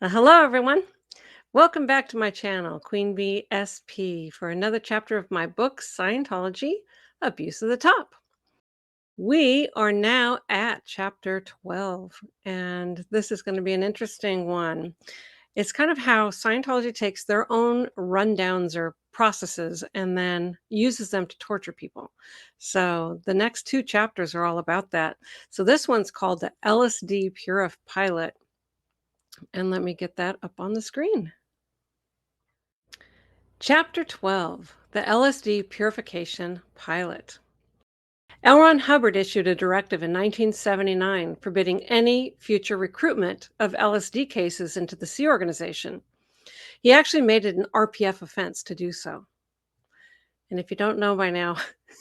Hello, everyone. Welcome back to my channel, Queen Bee SP, for another chapter of my book, Scientology Abuse at the Top. We are now at chapter 12, and this is going to be an interesting one. It's kind of how Scientology takes their own rundowns or processes and then uses them to torture people. So the next two chapters are all about that. So this one's called the LSD Purification Pilot. And let me get that up on the screen. Chapter 12, the LSD Purification Pilot. L. Ron Hubbard issued a directive in 1979 forbidding any future recruitment of LSD cases into the Sea Organization. He actually made it an RPF offense to do so. And if you don't know by now,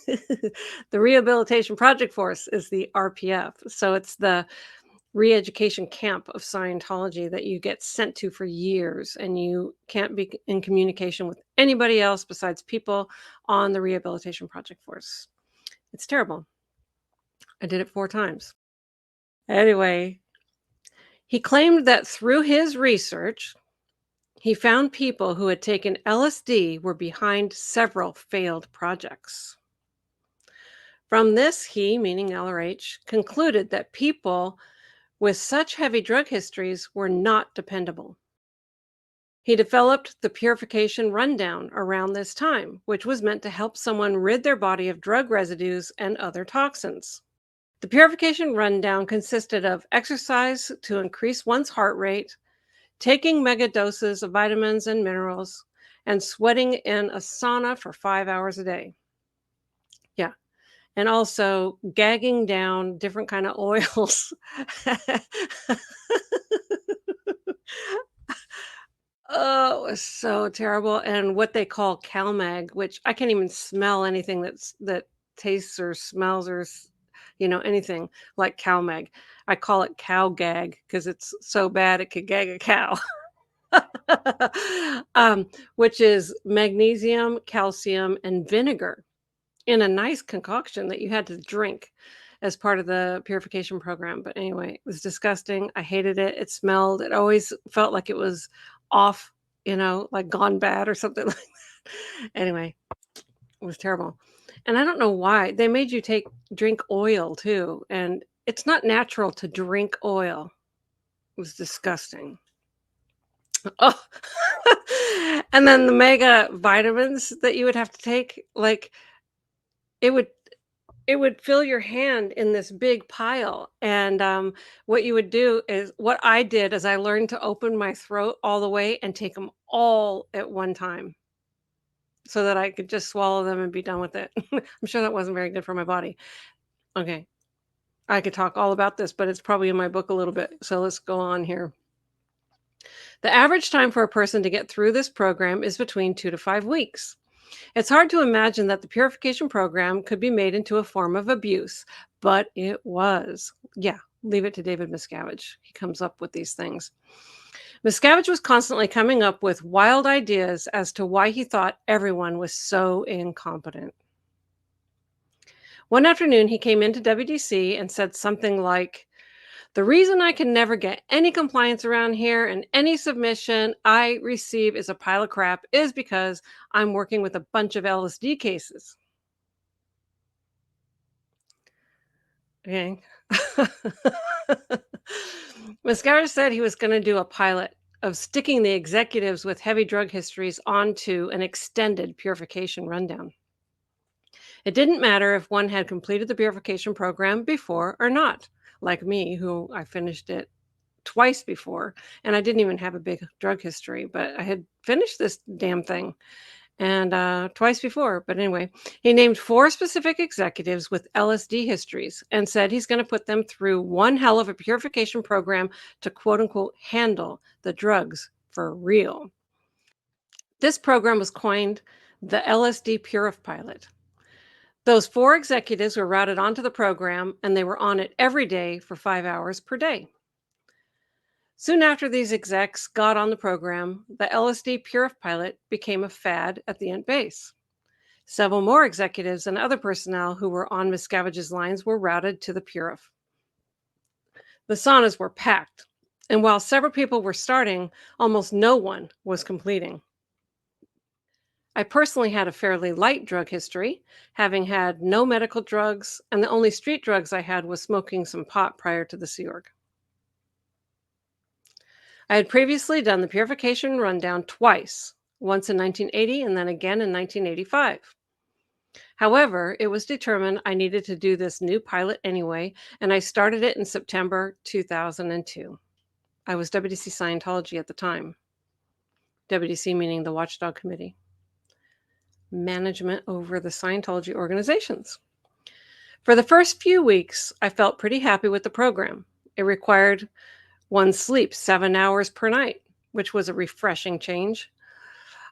the Rehabilitation Project Force is the RPF. So it's the re-education camp of Scientology that you get sent to for years, and you can't be in communication with anybody else besides people on the Rehabilitation Project Force. It's terrible. I did it 4 times. Anyway, he claimed that through his research, he found people who had taken LSD were behind several failed projects. From this, he, meaning LRH, concluded that people with such heavy drug histories were not dependable. He developed the purification rundown around this time, which was meant to help someone rid their body of drug residues and other toxins. The purification rundown consisted of exercise to increase one's heart rate, taking mega doses of vitamins and minerals, and sweating in a sauna for 5 hours a day. Yeah. And also gagging down different kind of oils. Oh, it was so terrible, and what they call CalMag, which I can't even smell anything that tastes or smells or anything like CalMag. I call it cow gag because it's so bad it could gag a cow. Which is magnesium, calcium, and vinegar in a nice concoction that you had to drink as part of the purification program. But anyway, it was disgusting. I hated it. It smelled. It always felt like it was off, like gone bad or something like that. Anyway, it was terrible. And I don't know why. They made you drink oil too. And it's not natural to drink oil. It was disgusting. Oh. And then the mega vitamins that you would have to take, like it would fill your hand in this big pile. And what you would do is what I did is I learned to open my throat all the way and take them all at one time so that I could just swallow them and be done with it. I'm sure that wasn't very good for my body. Okay. I could talk all about this, but it's probably in my book a little bit. So let's go on here. The average time for a person to get through this program is between 2 to 5 weeks. It's hard to imagine that the purification program could be made into a form of abuse, but it was. Yeah, leave it to David Miscavige. He comes up with these things. Miscavige was constantly coming up with wild ideas as to why he thought everyone was so incompetent. One afternoon, he came into WDC and said something like, "The reason I can never get any compliance around here and any submission I receive is a pile of crap is because I'm working with a bunch of LSD cases." Okay. Mascara said he was going to do a pilot of sticking the executives with heavy drug histories onto an extended purification rundown. It didn't matter if one had completed the purification program before or not, like me, who I finished it twice before, and I didn't even have a big drug history, but I had finished this damn thing and twice before. But anyway, he named 4 specific executives with LSD histories and said he's going to put them through one hell of a purification program to quote unquote handle the drugs for real. This program was coined the LSD Purification Pilot. Those 4 executives were routed onto the program, and they were on it every day for 5 hours per day. Soon after these execs got on the program, the LSD Purification Pilot became a fad at the Ent base. Several more executives and other personnel who were on Miscavige's lines were routed to the Purif. The saunas were packed, And while several people were starting, almost no one was completing. I personally had a fairly light drug history, having had no medical drugs, and the only street drugs I had was smoking some pot prior to the Sea Org. I had previously done the purification rundown twice, once in 1980 and then again in 1985. However, it was determined I needed to do this new pilot anyway, and I started it in September 2002. I was WDC Scientology at the time. WDC meaning the Watchdog Committee, management over the Scientology organizations. For the first few weeks, I felt pretty happy with the program. It required one sleep 7 hours per night, which was a refreshing change.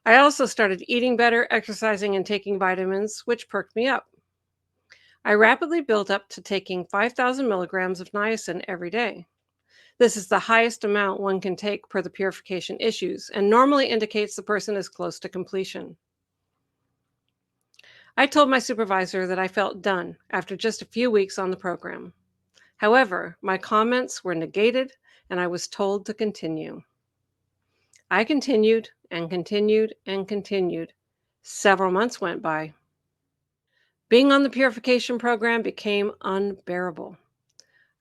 I also started eating better, exercising, and taking vitamins, which perked me up. I rapidly built up to taking 5,000 milligrams of niacin every day. This is the highest amount one can take per the purification issues and normally indicates the person is close to completion. I told my supervisor that I felt done after just a few weeks on the program. However, my comments were negated and I was told to continue. I continued and continued and continued. Several months went by. Being on the purification program became unbearable.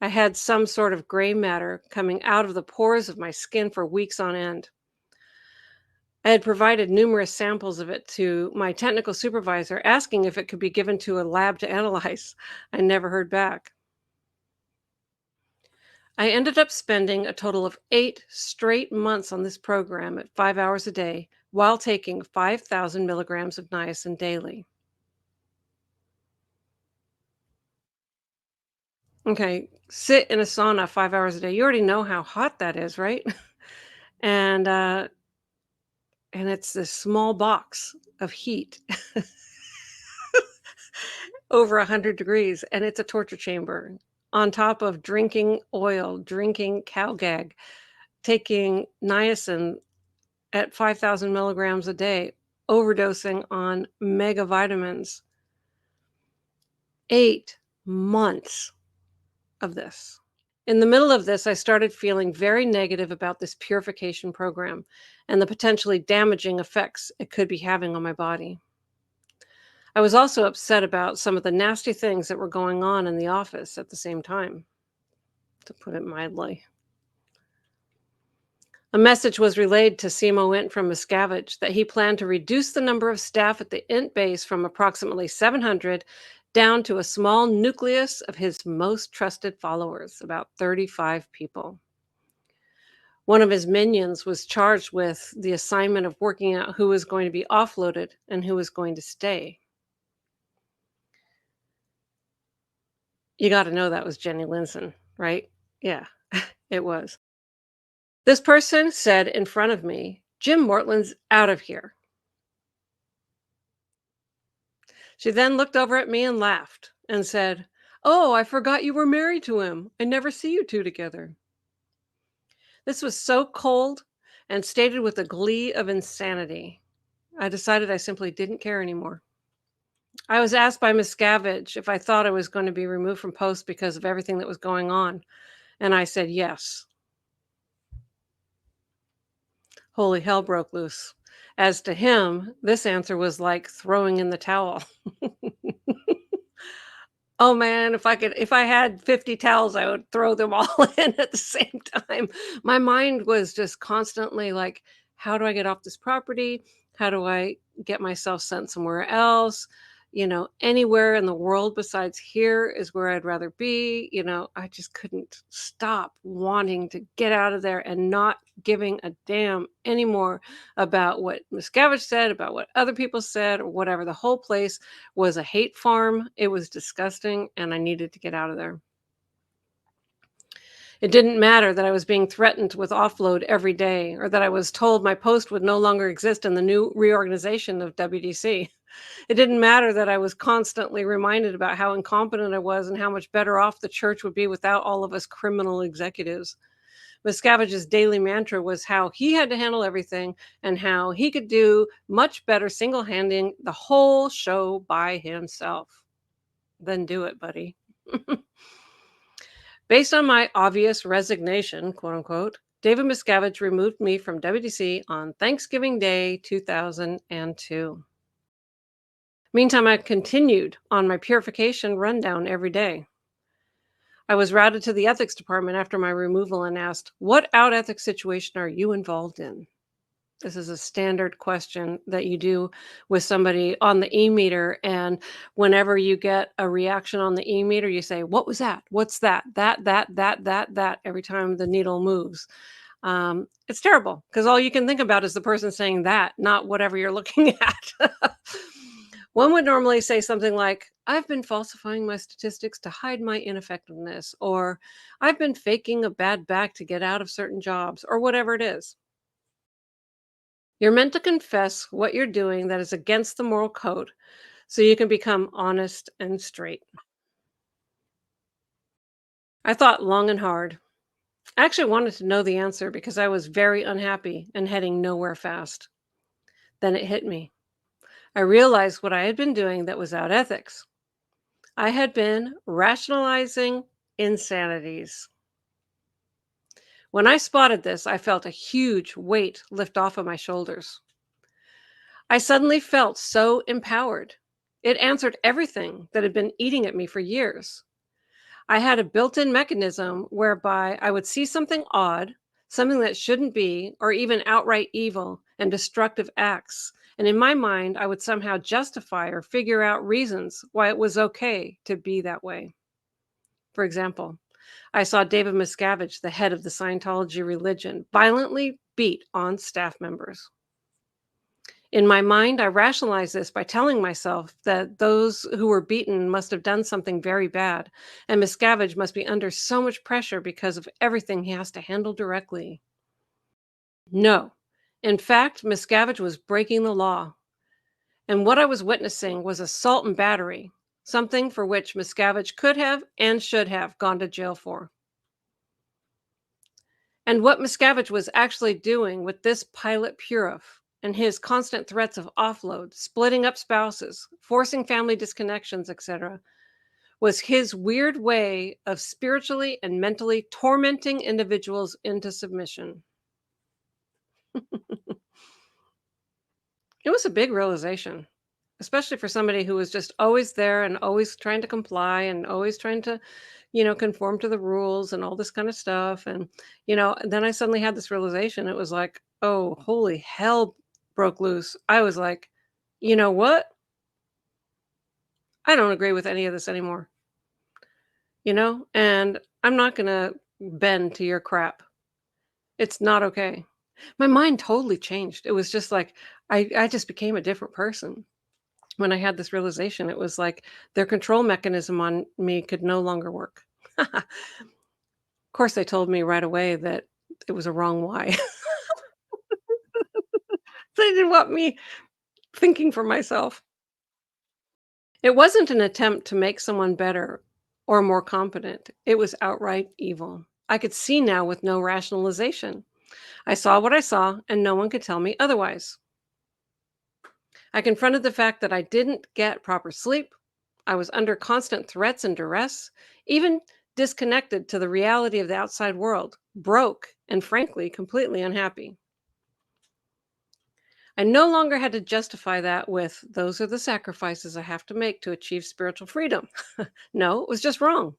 I had some sort of gray matter coming out of the pores of my skin for weeks on end. I had provided numerous samples of it to my technical supervisor, asking if it could be given to a lab to analyze. I never heard back. I ended up spending a total of 8 straight months on this program at 5 hours a day while taking 5,000 milligrams of niacin daily. Okay, sit in a sauna 5 hours a day. You already know how hot that is, right? And, uh, and it's this small box of heat over 100 degrees, and it's a torture chamber on top of drinking oil, drinking cow gag, taking niacin at 5,000 milligrams a day, overdosing on mega vitamins. 8 months of this. In the middle of this, I started feeling very negative about this purification program and the potentially damaging effects it could be having on my body. I was also upset about some of the nasty things that were going on in the office at the same time, to put it mildly. A message was relayed to CMO Int from Miscavige that he planned to reduce the number of staff at the Int base from approximately 700 down to a small nucleus of his most trusted followers, about 35 people. One of his minions was charged with the assignment of working out who was going to be offloaded and who was going to stay. You got to know that was Jenny Linson, right? Yeah, it was. This person said in front of me, "Jim Mortland's out of here." She then looked over at me and laughed and said, "Oh, I forgot you were married to him. I never see you two together." This was so cold and stated with the glee of insanity. I decided I simply didn't care anymore. I was asked by Miscavige if I thought I was going to be removed from post because of everything that was going on, and I said yes. Holy hell broke loose. As to him, this answer was like throwing in the towel. Oh man, if I had 50 towels, I would throw them all in at the same time. My mind was just constantly like, how do I get off this property? How do I get myself sent somewhere else? Anywhere in the world besides here is where I'd rather be. I just couldn't stop wanting to get out of there and not giving a damn anymore about what Miscavige said, about what other people said, or whatever. The whole place was a hate farm. It was disgusting, and I needed to get out of there. It didn't matter that I was being threatened with offload every day or that I was told my post would no longer exist in the new reorganization of WDC. It didn't matter that I was constantly reminded about how incompetent I was and how much better off the church would be without all of us criminal executives. Miscavige's daily mantra was how he had to handle everything and how he could do much better single-handing the whole show by himself. Then do it, buddy. Based on my obvious resignation, quote unquote, David Miscavige removed me from WDC on Thanksgiving Day 2002. Meantime, I continued on my purification rundown every day. I was routed to the ethics department after my removal and asked, "What out ethics situation are you involved in?" This is a standard question that you do with somebody on the e-meter, and whenever you get a reaction on the e-meter, you say, "What was that? What's that? That," every time the needle moves. It's terrible because all you can think about is the person saying that, not whatever you're looking at. One would normally say something like, "I've been falsifying my statistics to hide my ineffectiveness," or "I've been faking a bad back to get out of certain jobs," or whatever it is. You're meant to confess what you're doing that is against the moral code so you can become honest and straight. I thought long and hard. I actually wanted to know the answer because I was very unhappy and heading nowhere fast. Then it hit me. I realized what I had been doing that was out ethics. I had been rationalizing insanities. When I spotted this, I felt a huge weight lift off of my shoulders. I suddenly felt so empowered. It answered everything that had been eating at me for years. I had a built-in mechanism whereby I would see something odd, something that shouldn't be, or even outright evil and destructive acts. And in my mind, I would somehow justify or figure out reasons why it was okay to be that way. For example, I saw David Miscavige, the head of the Scientology religion, violently beat on staff members. In my mind, I rationalized this by telling myself that those who were beaten must have done something very bad, and Miscavige must be under so much pressure because of everything he has to handle directly. No. In fact, Miscavige was breaking the law, and what I was witnessing was assault and battery, something for which Miscavige could have and should have gone to jail for. And what Miscavige was actually doing with this pilot Purif and his constant threats of offload, splitting up spouses, forcing family disconnections, etc., was his weird way of spiritually and mentally tormenting individuals into submission. It was a big realization, especially for somebody who was just always there and always trying to comply and always trying to, conform to the rules and all this kind of stuff. And, then I suddenly had this realization. It was like, oh, holy hell broke loose. I was like, you know what? I don't agree with any of this anymore, and I'm not going to bend to your crap. It's not okay. My mind totally changed. It was just like, I just became a different person. When I had this realization, it was like their control mechanism on me could no longer work. Of course, they told me right away that it was a wrong why. They didn't want me thinking for myself. It wasn't an attempt to make someone better or more competent. It was outright evil. I could see now with no rationalization. I saw what I saw, and no one could tell me otherwise. I confronted the fact that I didn't get proper sleep. I was under constant threats and duress, even disconnected to the reality of the outside world, broke, and frankly, completely unhappy. I no longer had to justify that with, "Those are the sacrifices I have to make to achieve spiritual freedom." No, it was just wrong.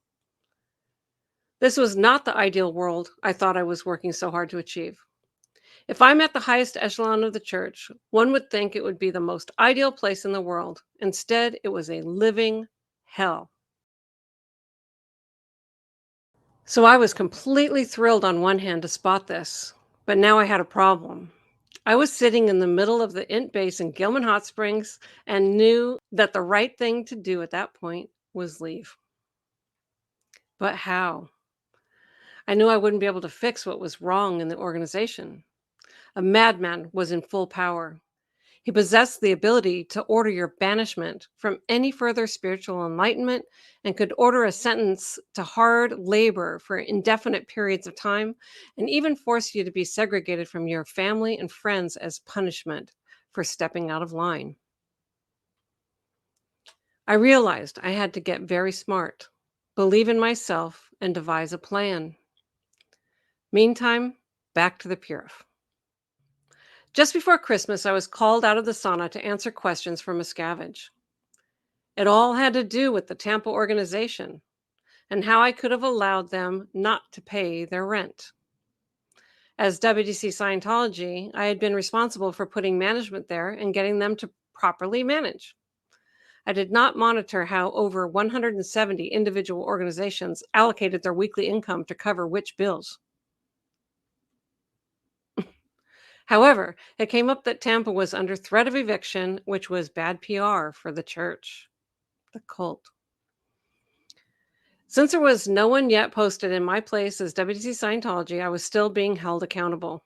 This was not the ideal world I thought I was working so hard to achieve. If I'm at the highest echelon of the church, one would think it would be the most ideal place in the world. Instead, it was a living hell. So I was completely thrilled on one hand to spot this, but now I had a problem. I was sitting in the middle of the Int base in Gilman Hot Springs and knew that the right thing to do at that point was leave. But how? I knew I wouldn't be able to fix what was wrong in the organization. A madman was in full power. He possessed the ability to order your banishment from any further spiritual enlightenment and could order a sentence to hard labor for indefinite periods of time and even force you to be segregated from your family and friends as punishment for stepping out of line. I realized I had to get very smart, believe in myself, and devise a plan. Meantime, Back to the Purif. Just before Christmas, I was called out of the sauna to answer questions from Miscavige. It all had to do with the Tampa organization and how I could have allowed them not to pay their rent. As WDC Scientology, I had been responsible for putting management there and getting them to properly manage. I did not monitor how over 170 individual organizations allocated their weekly income to cover which bills. However, it came up that Tampa was under threat of eviction, which was bad PR for the church, the cult. Since there was no one yet posted in my place as WDC Scientology, I was still being held accountable.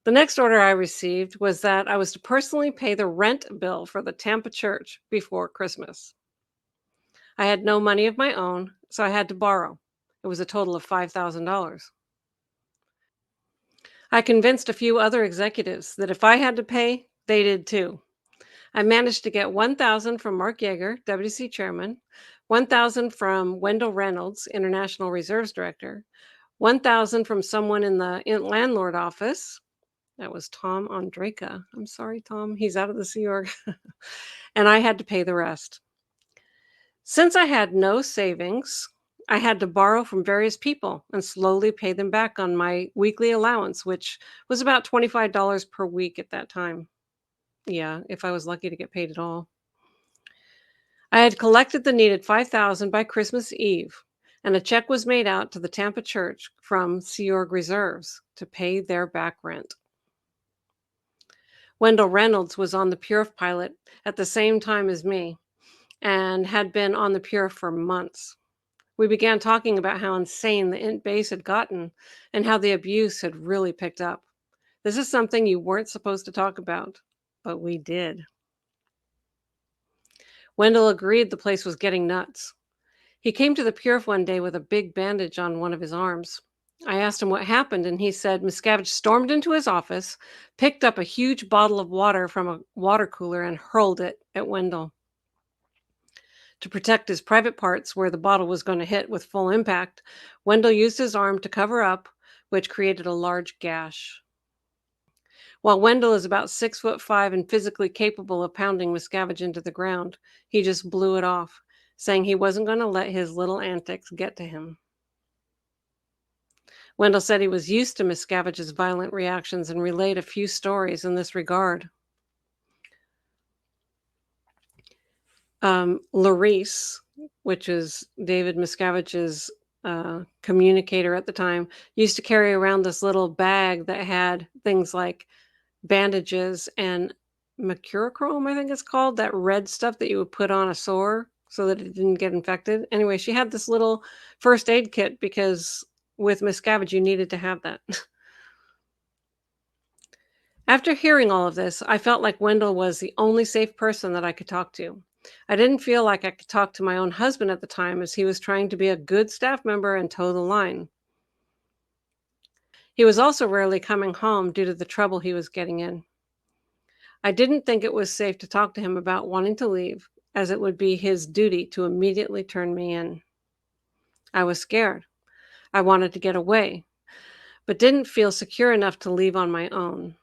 The next order I received was that I was to personally pay the rent bill for the Tampa church before Christmas. I had no money of my own, so I had to borrow. It was a total of $5,000. I convinced a few other executives that if I had to pay, they did too. I managed to get 1,000 from Mark Yeager, WC chairman, 1,000 from Wendell Reynolds, International Reserves Director, 1,000 from someone in the landlord office. That was Tom Ondraka. I'm sorry, Tom. He's out of the Sea Org. And I had to pay the rest. Since I had no savings, I had to borrow from various people and slowly pay them back on my weekly allowance, which was about $25 per week at that time. Yeah, if I was lucky to get paid at all. I had collected the needed 5,000 by Christmas Eve, and a check was made out to the Tampa church from Sea Org Reserves to pay their back rent. Wendell Reynolds was on the Purif pilot at the same time as me and had been on the Purif for months. We began talking about how insane the int base had gotten and how the abuse had really picked up. This is something you weren't supposed to talk about, but we did. Wendell agreed the place was getting nuts. He came to the Purif one day with a big bandage on one of his arms. I asked him what happened, and he said Miscavige stormed into his office, picked up a huge bottle of water from a water cooler, and hurled it at Wendell. To protect his private parts where the bottle was going to hit with full impact, Wendell used his arm to cover up, which created a large gash. While Wendell is about 6'5" and physically capable of pounding Miscavige into the ground, he just blew it off, saying he wasn't going to let his little antics get to him. Wendell said he was used to Miscavige's violent reactions and relayed a few stories in this regard. Larice, which is David Miscavige's communicator at the time, used to carry around this little bag that had things like bandages and mercurochrome, I think it's called, that red stuff that you would put on a sore so that it didn't get infected. Anyway, she had this little first aid kit because with Miscavige, you needed to have that. After hearing all of this, I felt like Wendell was the only safe person that I could talk to. I didn't feel like I could talk to my own husband at the time as he was trying to be a good staff member and toe the line. He was also rarely coming home due to the trouble he was getting in. I didn't think it was safe to talk to him about wanting to leave, as it would be his duty to immediately turn me in. I was scared. I wanted to get away, but didn't feel secure enough to leave on my own.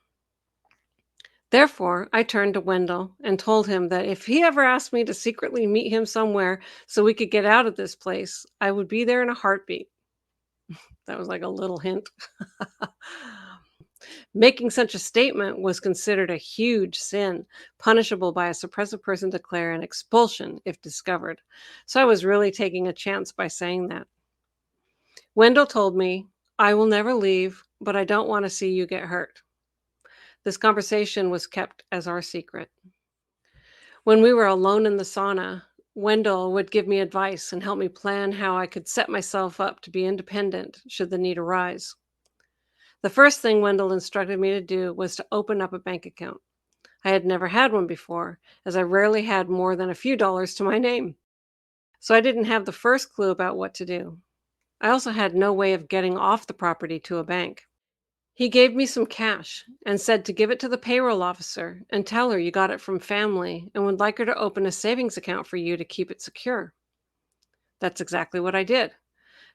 Therefore, I turned to Wendell and told him that if he ever asked me to secretly meet him somewhere so we could get out of this place, I would be there in a heartbeat. That was like a little hint. Making such a statement was considered a huge sin, punishable by a suppressive person declare an expulsion if discovered. So I was really taking a chance by saying that. Wendell told me, I will never leave, but I don't want to see you get hurt. This conversation was kept as our secret. When we were alone in the sauna, Wendell would give me advice and help me plan how I could set myself up to be independent should the need arise. The first thing Wendell instructed me to do was to open up a bank account. I had never had one before, as I rarely had more than a few dollars to my name. So I didn't have the first clue about what to do. I also had no way of getting off the property to a bank. He gave me some cash and said to give it to the payroll officer and tell her you got it from family and would like her to open a savings account for you to keep it secure. That's exactly what I did.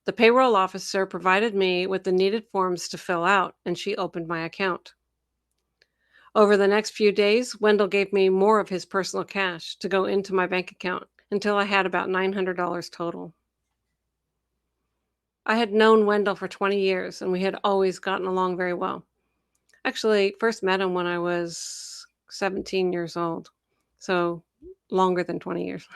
The payroll officer provided me with the needed forms to fill out, and she opened my account. Over the next few days, Wendell gave me more of his personal cash to go into my bank account until I had about $900 total. I had known Wendell for 20 years, and we had always gotten along very well. Actually, first met him when I was 17 years old, so longer than 20 years.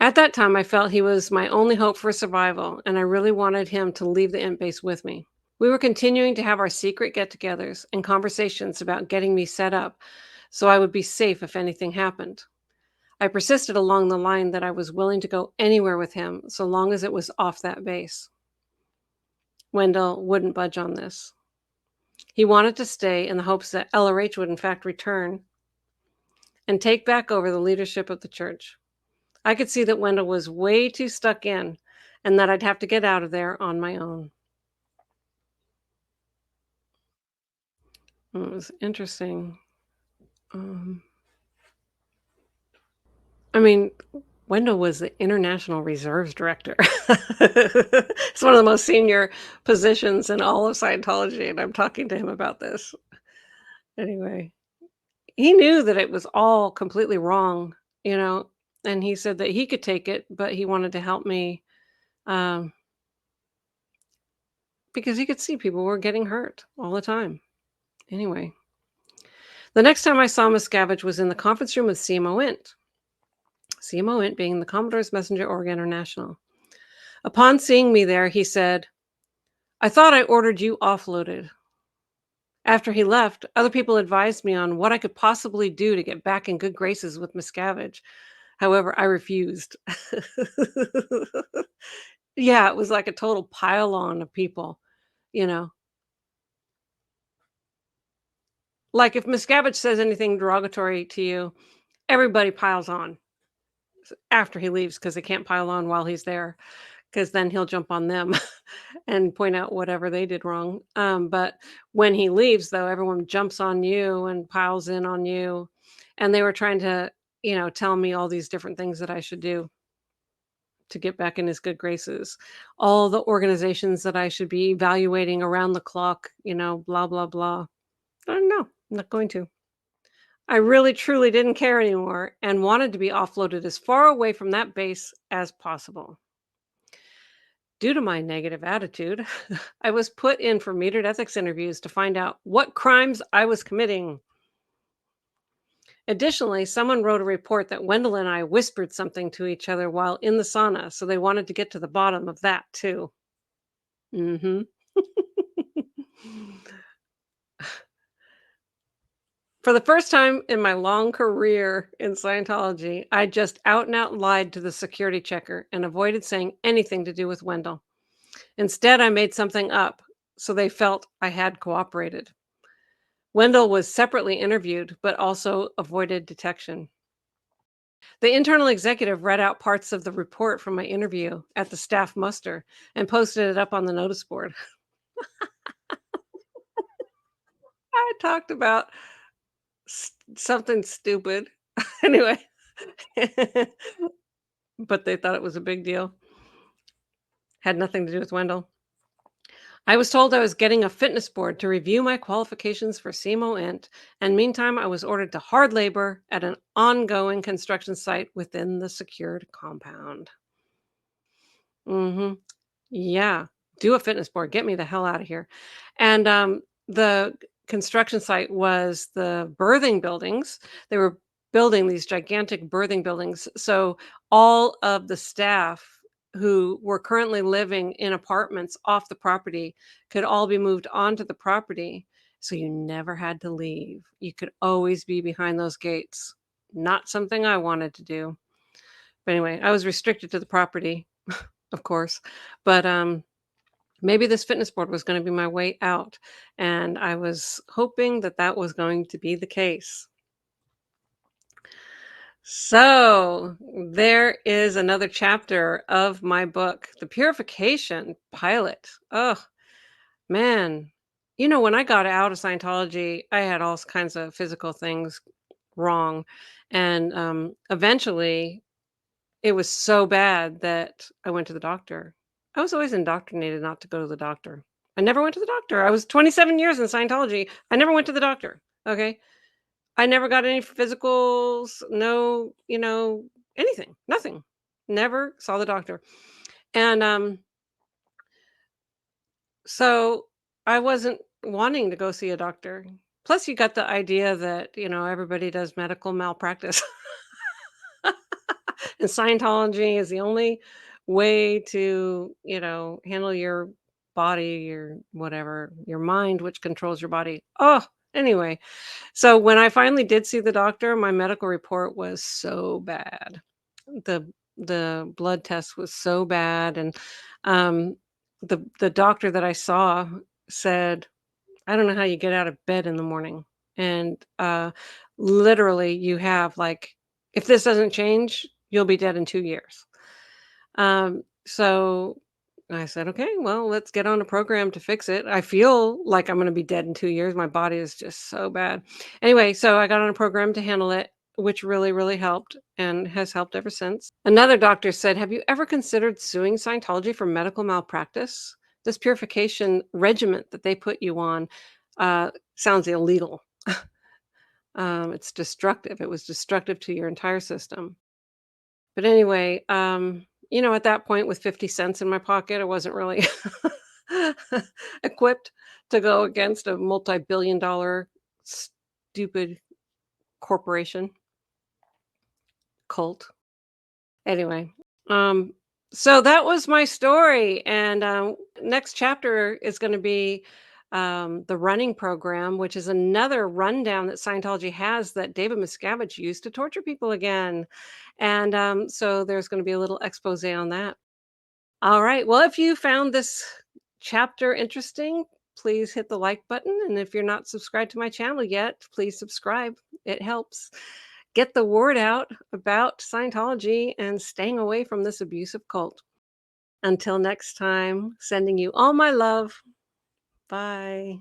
At that time, I felt he was my only hope for survival, and I really wanted him to leave the int base with me. We were continuing to have our secret get togethers and conversations about getting me set up so I would be safe if anything happened. I persisted along the line that I was willing to go anywhere with him so long as it was off that base. Wendell wouldn't budge on this. He wanted to stay in the hopes that LRH would in fact return and take back over the leadership of the church. I could see that Wendell was way too stuck in and that I'd have to get out of there on my own. It was interesting. Um, I mean, Wendell was the International Reserves Director. It's one of the most senior positions in all of Scientology, and I'm talking to him about this. Anyway, he knew that it was all completely wrong, you know, and he said that he could take it, but he wanted to help me um, because he could see people were getting hurt all the time. Anyway, the next time I saw Miscavige was in the conference room with CMO Int. CMO Int being the Commodore's Messenger Org International. Upon seeing me there, he said, "I thought I ordered you offloaded." After he left, other people advised me on what I could possibly do to get back in good graces with Miscavige. However, I refused. Yeah, it was like a total pile on of people, you know. Like if Miscavige says anything derogatory to you, everybody piles on after he leaves because they can't pile on while he's there because then he'll jump on them and point out whatever they did wrong. But when he leaves, though, everyone jumps on you and piles in on you. And they were trying to, tell me all these different things that I should do to get back in his good graces. All the organizations that I should be evaluating around the clock, blah, blah, blah. No, I'm not going to. I really truly didn't care anymore and wanted to be offloaded as far away from that base as possible. Due to my negative attitude, I was put in for metered ethics interviews to find out what crimes I was committing. Additionally, someone wrote a report that Wendell and I whispered something to each other while in the sauna, so they wanted to get to the bottom of that too. hmm For the first time in my long career in Scientology, I just out and out lied to the security checker and avoided saying anything to do with Wendell. Instead, I made something up so they felt I had cooperated. Wendell was separately interviewed, but also avoided detection. The internal executive read out parts of the report from my interview at the staff muster and posted it up on the notice board. I talked about something stupid. Anyway, but they thought it was a big deal. Had nothing to do with Wendell. I was told I was getting a fitness board to review my qualifications for CMO Int, and meantime, I was ordered to hard labor at an ongoing construction site within the secured compound. Mhm. Yeah. Do a fitness board. Get me the hell out of here. And, the construction site was the birthing buildings. They were building these gigantic birthing buildings. So all of the staff who were currently living in apartments off the property could all be moved onto the property. So you never had to leave. You could always be behind those gates. Not something I wanted to do. But anyway, I was restricted to the property, of course. But maybe this fitness board was going to be my way out. And I was hoping that that was going to be the case. So there is another chapter of my book, The Purification Pilot. Oh, man. When I got out of Scientology, I had all kinds of physical things wrong. And eventually, it was so bad that I went to the doctor. I was always indoctrinated not to go to the doctor. I never went to the doctor. I was 27 years in Scientology. I never went to the doctor, okay? I never got any physicals, no, anything, nothing. Never saw the doctor. And, so I wasn't wanting to go see a doctor. Plus, you got the idea that, everybody does medical malpractice. And Scientology is the only way to, handle your body, your whatever, your mind, which controls your body. Oh, anyway. So when I finally did see the doctor, my medical report was so bad. The blood test was so bad, and um, the doctor that I saw said, "I don't know how you get out of bed in the morning," and literally, you have like, if this doesn't change, you'll be dead in 2 years. So I said, okay, well, let's get on a program to fix it. I feel like I'm going to be dead in 2 years. My body is just so bad. Anyway, so I got on a program to handle it, which really, really helped and has helped ever since. Another doctor said, have you ever considered suing Scientology for medical malpractice? This purification regimen that they put you on sounds illegal. It's destructive. It was destructive to your entire system. But anyway, at that point with 50 cents in my pocket, I wasn't really equipped to go against a multi-billion dollar stupid corporation cult. Anyway, um, so that was my story. And next chapter is going to be the running program, which is another rundown that Scientology has that David Miscavige used to torture people again. And so there's going to be a little expose on that. All right. Well, if you found this chapter interesting, please hit the like button. And if you're not subscribed to my channel yet, please subscribe. It helps get the word out about Scientology and staying away from this abusive cult. Until next time, sending you all my love. Bye.